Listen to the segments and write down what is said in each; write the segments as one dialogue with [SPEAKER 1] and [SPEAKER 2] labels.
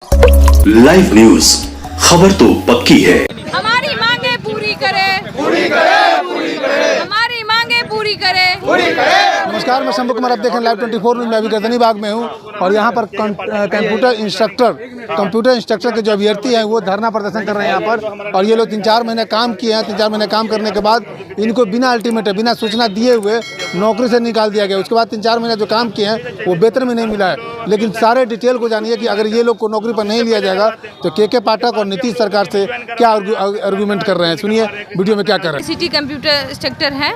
[SPEAKER 1] Live news, खबर तो पक्की है।
[SPEAKER 2] हमारी मांगे पूरी करे, हमारी मांगे पूरी करे।
[SPEAKER 3] नमस्कार, मैं शंभू कुमार। आप देखें लाइव 24 न्यूज। मैं अभी गर्दनी बाग में हूँ और यहाँ पर कंप्यूटर इंस्ट्रक्टर के जो अभ्यर्थी हैं वो धरना प्रदर्शन कर रहे हैं यहाँ पर। और ये लोग 3-4 महीने काम किए हैं। 3-4 महीने काम करने के बाद इनको बिना अल्टीमेट, बिना सूचना दिए हुए नौकरी से निकाल दिया गया। उसके बाद 3-4 महीने जो काम किए हैं वो वेतन में नहीं मिला है। लेकिन सारे डिटेल को जानिए कि अगर ये लोग को नौकरी पर नहीं लिया जाएगा तो के पाठक और नीतीश सरकार से क्या आर्गूमेंट कर रहे हैं। सुनिए वीडियो में क्या कर रहे हैं।
[SPEAKER 2] सिटी कंप्यूटर इंस्ट्रक्टर हैं,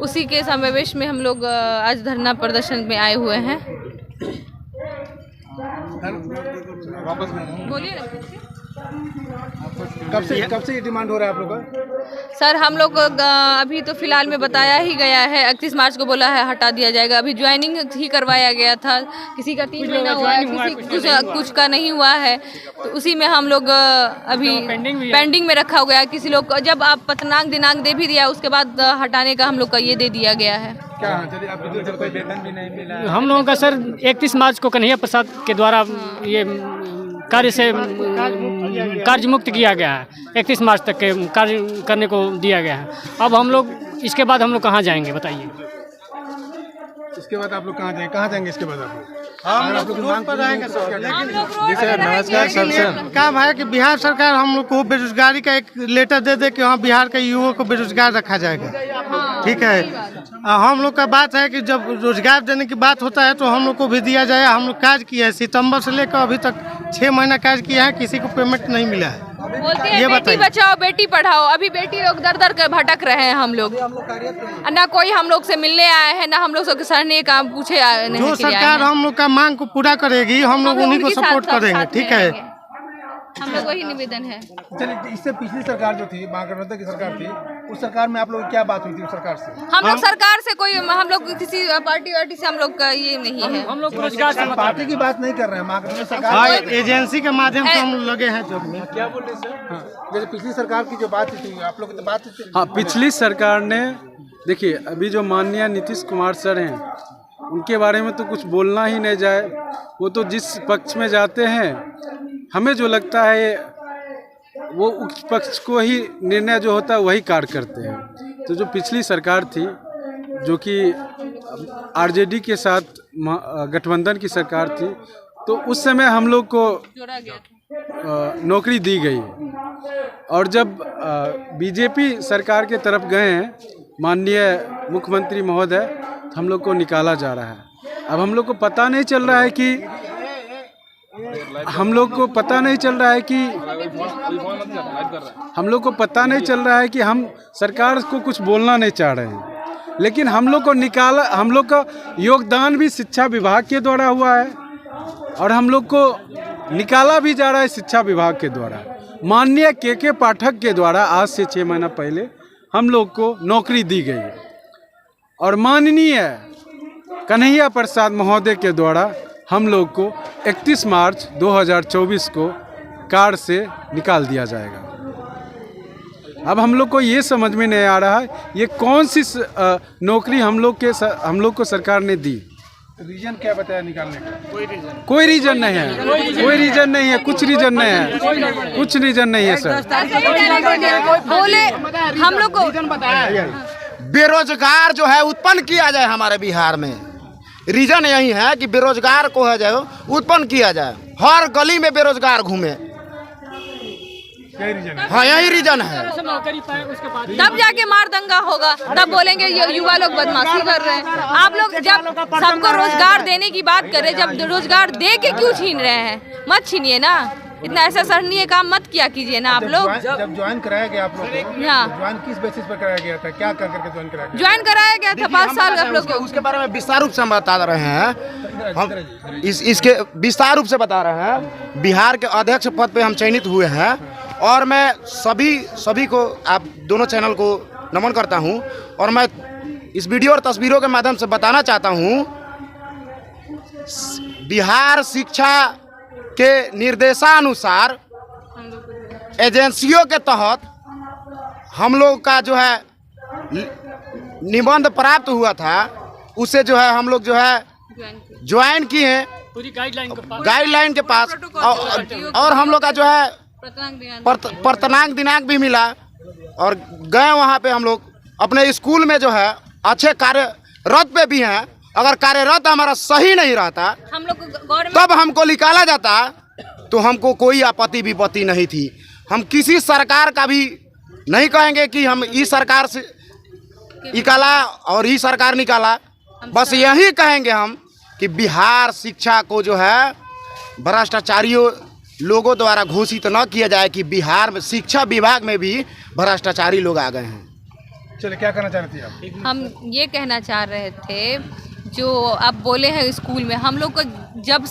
[SPEAKER 2] उसी के समावेश में हम लोग आज धरना प्रदर्शन में आए हुए हैं। बोलिए ना।
[SPEAKER 3] कब से ये डिमांड हो रहा है आप लोग का?
[SPEAKER 2] सर, हम लोग अभी तो फिलहाल में बताया ही गया है, 31 मार्च को बोला है हटा दिया जाएगा। अभी ज्वाइनिंग ही करवाया गया था, किसी का 3 महीना हुआ है, किसी कुछ का नहीं हुआ है। तो उसी में हम लोग अभी पेंडिंग में रखा हुआ है। किसी लोग जब आप दिनांक दे भी दिया, उसके बाद हटाने का हम लोग का ये दे दिया गया है।
[SPEAKER 3] क्या आपको कोई वेतन भी नहीं मिला?
[SPEAKER 4] हम लोगों का सर 31 मार्च को कन्हैया प्रसाद के द्वारा ये कार्य से कार्य मुक्त किया गया है। 31 मार्च तक के कार्य करने को दिया गया है। अब हम लोग इसके बाद हम लोग कहाँ जाएंगे बताइए?
[SPEAKER 3] इसके बाद आप लोग कहाँ जाएंगे? इसके बाद
[SPEAKER 5] हम लोग रोड पर रहेंगे सर।
[SPEAKER 3] जैसे नमस्कार सर,
[SPEAKER 5] काम है कि बिहार सरकार हम लोग को बेरोजगारी का एक लेटर दे दे कि हाँ बिहार के युवाओं को बेरोजगार रखा जाएगा। ठीक है, हम लोग का बात है कि जब रोजगार देने की बात होता है तो हम लोग को भी दिया जाए। हम लोग काज किया है, सितंबर से लेकर अभी तक 6 महीना काज किया है, किसी को पेमेंट नहीं मिला है।
[SPEAKER 2] बोलते हैं बेटी बचाओ बेटी पढ़ाओ, अभी बेटी लोग दर कर भटक रहे हैं। हम लोग ना कोई हम लोग से मिलने आए हैं, ना हम लोग से सर ने काम पूछे आए।
[SPEAKER 5] जो सरकार हम लोग का मांग को पूरा करेगी हम लोग उन्हीं को सपोर्ट करेंगे। ठीक है,
[SPEAKER 2] हम लोग वही निवेदन है।
[SPEAKER 3] चलिए, इससे पिछली सरकार जो थी, महागठबंधन की सरकार थी, उस सरकार में आप लोग क्या बात हुई थी उस सरकार से?
[SPEAKER 2] हम लोग सरकार से कोई, हम लोग किसी पार्टी से हम लोग का ये नहीं है।
[SPEAKER 4] हम लोग रोजगार से
[SPEAKER 3] पार्टी की बात नहीं कर रहे हैं, महागठबंधन सरकार।
[SPEAKER 5] हाँ, एजेंसी के माध्यम से हम लगे हैं जॉब में।
[SPEAKER 3] क्या बोल रहे सर? हाँ, जैसे पिछली सरकार की जो बात थी, आप लोग की तो बात थी।
[SPEAKER 6] हाँ, पिछली सरकार ने, देखिए अभी जो माननीय नीतीश कुमार सर हैं उनके बारे में तो कुछ बोलना ही नहीं जाए। वो तो जिस पक्ष में जाते हैं, हमें जो लगता है वो उस पक्ष को ही निर्णय जो होता है वही कार्य करते हैं। तो जो पिछली सरकार थी, जो कि आरजेडी के साथ गठबंधन की सरकार थी, तो उस समय हम लोग को
[SPEAKER 2] जोड़ा गया था,
[SPEAKER 6] नौकरी दी गई। और जब बीजेपी सरकार के तरफ गए हैं माननीय मुख्यमंत्री महोदय, तो हम लोग को निकाला जा रहा है। अब हम लोग को पता नहीं चल रहा है कि हम लोग को पता नहीं चल रहा है कि हम सरकार को कुछ बोलना नहीं चाह रहे हैं, लेकिन हम लोग को निकाला, हम लोग का योगदान भी शिक्षा विभाग के द्वारा हुआ है और हम लोग को निकाला भी जा रहा है शिक्षा विभाग के द्वारा। माननीय के पाठक के द्वारा आज से 6 महीना पहले हम लोग को नौकरी दी गई और माननीय कन्हैया प्रसाद महोदय के द्वारा हम लोग को 31 मार्च 2024 को कार्य से निकाल दिया जाएगा। अब हम लोग को ये समझ में नहीं आ रहा है ये कौन सी नौकरी हम लोग को सरकार ने दी।
[SPEAKER 3] रीजन क्या बताया निकालने का?
[SPEAKER 6] कोई रीजन नहीं है, कुछ रीजन नहीं है सर।
[SPEAKER 2] बोले हम लोग को
[SPEAKER 7] बेरोजगार जो है उत्पन्न किया जाए हमारे बिहार में। रीजन यही है कि बेरोजगार को है जो उत्पन्न किया जाए, हर गली में बेरोजगार घूमे। हाँ, यही रीजन है।
[SPEAKER 2] तब जाके मार दंगा होगा, तब बोलेंगे ये युवा लोग बदमाशी कर रहे हैं। आप लोग जब सबको रोजगार देने की बात करें, जब रोजगार दे के क्यों छीन रहे हैं? मत छीनिए ना, इतना ऐसा सराहनीय काम मत किया कीजिए ना आप लोग।
[SPEAKER 3] जब ज्वाइन कराया गया आप लोग को,
[SPEAKER 2] हाँ,
[SPEAKER 3] ज्वाइन किस बेसिस पर कराया गया था? क्या कर करके
[SPEAKER 2] ज्वाइन कराया गया था? 5 साल आप लोग को।
[SPEAKER 7] उसके बारे में विस्तार रूप से हम बता रहे हैं। हम इसके विस्तार रूप से बता रहे हैं। बिहार के अध्यक्ष पद पे हम चयनित हुए हैं और मैं सभी को, आप दोनों चैनल को नमन करता हूं और मैं इस वीडियो और तस्वीरों के माध्यम से बताना चाहता हूं, बिहार शिक्षा के निर्देशानुसार एजेंसियों के तहत हम लोग का जो है निबंध प्राप्त हुआ था, उसे जो है हम लोग जो है ज्वाइन किए हैं।
[SPEAKER 4] पूरी गाइडलाइन
[SPEAKER 7] के पास और हम लोग का जो है प्रतनांक दिनांक भी मिला और गए वहाँ पे हम लोग अपने स्कूल में जो है अच्छे कार्यरत पे भी हैं। अगर कार्यरत हमारा सही नहीं रहता
[SPEAKER 2] हम लोग
[SPEAKER 7] तब हमको निकाला जाता तो हमको कोई आपत्ति विपत्ति नहीं थी। हम किसी सरकार का भी नहीं कहेंगे कि हम इस सरकार से निकाला और ई सरकार निकाला, बस यही कहेंगे हम कि बिहार शिक्षा को जो है भ्रष्टाचारियों लोगों द्वारा घोषित न किया जाए कि बिहार में शिक्षा विभाग में भी भ्रष्टाचारी लोग आ गए हैं।
[SPEAKER 3] चलिए, क्या कहना चाह रही थी आप?
[SPEAKER 2] हम ये कहना चाह रहे थे, जो आप बोले हैं स्कूल में हम लोग को जब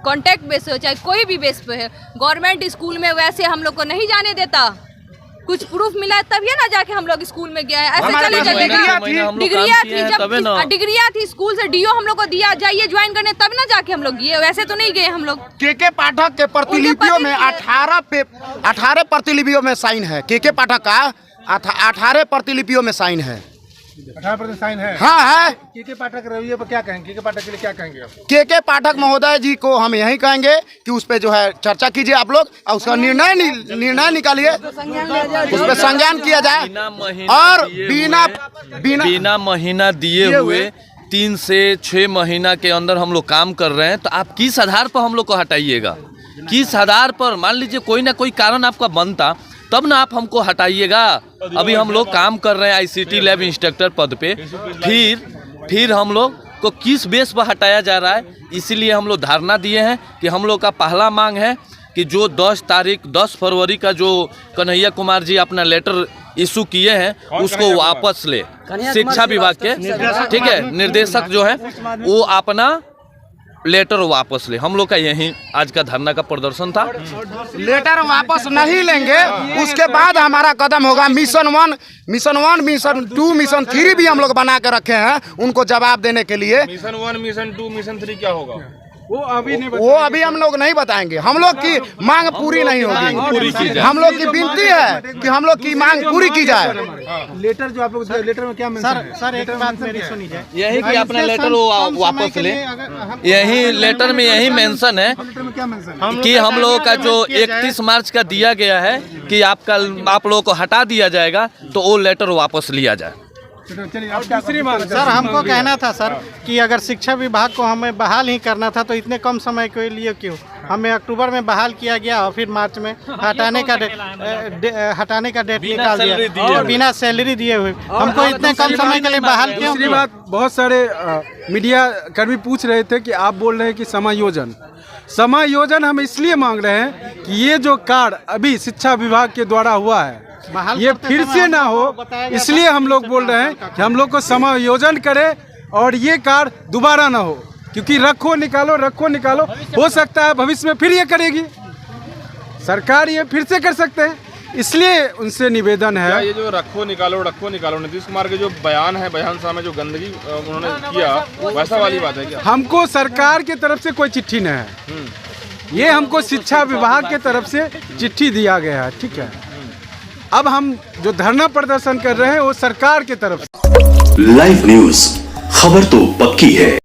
[SPEAKER 2] कॉन्टैक्ट बेस हो चाहे कोई भी बेस पे है, गवर्नमेंट स्कूल में वैसे हम लोग को नहीं जाने देता। कुछ प्रूफ मिला तभी ना जाके हम लोग स्कूल में गया है। ऐसे चले चलेगा। डिग्रियाँ थी स्कूल से डीओ हम लोग को दिया, जाइए ज्वाइन करने, तब ना जाके हम लोग गए। वैसे तो नहीं गए हम लोग।
[SPEAKER 7] के पाठक के प्रतिलिपियों में 18 प्रतिलिपियों में साइन है। के पाठक का 18 प्रतिलिपियों में साइन है।
[SPEAKER 3] 18% साइन है।
[SPEAKER 7] हाँ है।
[SPEAKER 3] के पाठक रवैये पर क्या कहेंगे? के पाठक के लिए क्या कहेंगे आप?
[SPEAKER 7] के पाठक महोदय जी को हम यही कहेंगे कि उस पे जो है चर्चा कीजिए आप लोग और उसका निर्णय निकालिए, उस पर संज्ञान किया जाए और बिना
[SPEAKER 8] महीना दिए हुए 3 से 6 महीना के अंदर हम लोग काम कर रहे हैं, तो आप किस आधार पर हम लोग को हटाइएगा? किस आधार पर? मान लीजिए कोई ना कोई कारण आपका बनता तब ना आप हमको हटाइएगा। अभी हम लोग काम कर रहे हैं आईसीटी लैब इंस्ट्रक्टर पद पे, फिर हम लोग को किस बेस पर हटाया जा रहा है? इसीलिए हम लोग धारणा दिए हैं कि हम लोग का पहला मांग है कि जो 10 फरवरी का जो कन्हैया कुमार जी अपना लेटर इशू किए हैं उसको वापस ले। शिक्षा विभाग के ठीक है निर्देशक जो है वो अपना लेटर वापस ले। हम लोग का यही आज का धरना का प्रदर्शन था।
[SPEAKER 7] लेटर वापस नहीं लेंगे उसके बाद हमारा कदम होगा मिशन 1, मिशन 2, मिशन 3 भी हम लोग बना के रखे हैं उनको जवाब देने के लिए।
[SPEAKER 9] मिशन 1, मिशन 2, मिशन 3 क्या होगा
[SPEAKER 7] वो अभी हम लोग नहीं बताएंगे। हम लोग की मांग पूरी नहीं होगी। हम लोग की विनती है कि हम लोग की मांग पूरी की जाए।
[SPEAKER 3] लेटर जो आप लोग लेटर में क्या मेंशन
[SPEAKER 5] सर एक बात मेरी सुनी जाए।
[SPEAKER 8] यही कि अपना लेटर वापस ले। यही लेटर में यही मेंशन है कि हम लोगों का जो 31 मार्च का दिया गया है कि आप लोगों को हटा दिया जाएगा, तो वो लेटर वापस लिया जाए।
[SPEAKER 5] सर हमको कहना था सर कि अगर शिक्षा विभाग को हमें बहाल ही करना था तो इतने कम समय के लिए क्यों? हमें अक्टूबर में बहाल किया गया और फिर मार्च में हटाने का डेट निकाल दिया और बिना सैलरी दिए हुए। हमको इतने कम समय के लिए बहाल क्यों?
[SPEAKER 6] दूसरी बात, बहुत सारे मीडिया कर्मी पूछ रहे थे कि आप बोल रहे हैं कि समायोजन हम इसलिए मांग रहे हैं कि ये जो कार्ड अभी शिक्षा विभाग के द्वारा हुआ है ये फिर से ना हो, इसलिए हम लोग बोल रहे हैं कि हम लोग को समायोजन करें और ये कार्ड दोबारा ना हो, क्योंकि रखो निकालो हो सकता है भविष्य में फिर ये करेगी सरकार, ये फिर से कर सकते हैं। इसलिए उनसे निवेदन है।
[SPEAKER 9] ये जो रखो निकालो नीतीश कुमार के जो बयान है, बयान सामने जो गंदगी उन्होंने किया, वैसा वाली बात है क्या?
[SPEAKER 6] हमको सरकार की तरफ से कोई चिट्ठी नहीं है, ये हमको शिक्षा विभाग के तरफ से चिट्ठी दिया गया है। ठीक है, अब हम जो धरना प्रदर्शन कर रहे हैं वो सरकार की तरफ से।
[SPEAKER 1] लाइव न्यूज, खबर तो पक्की है।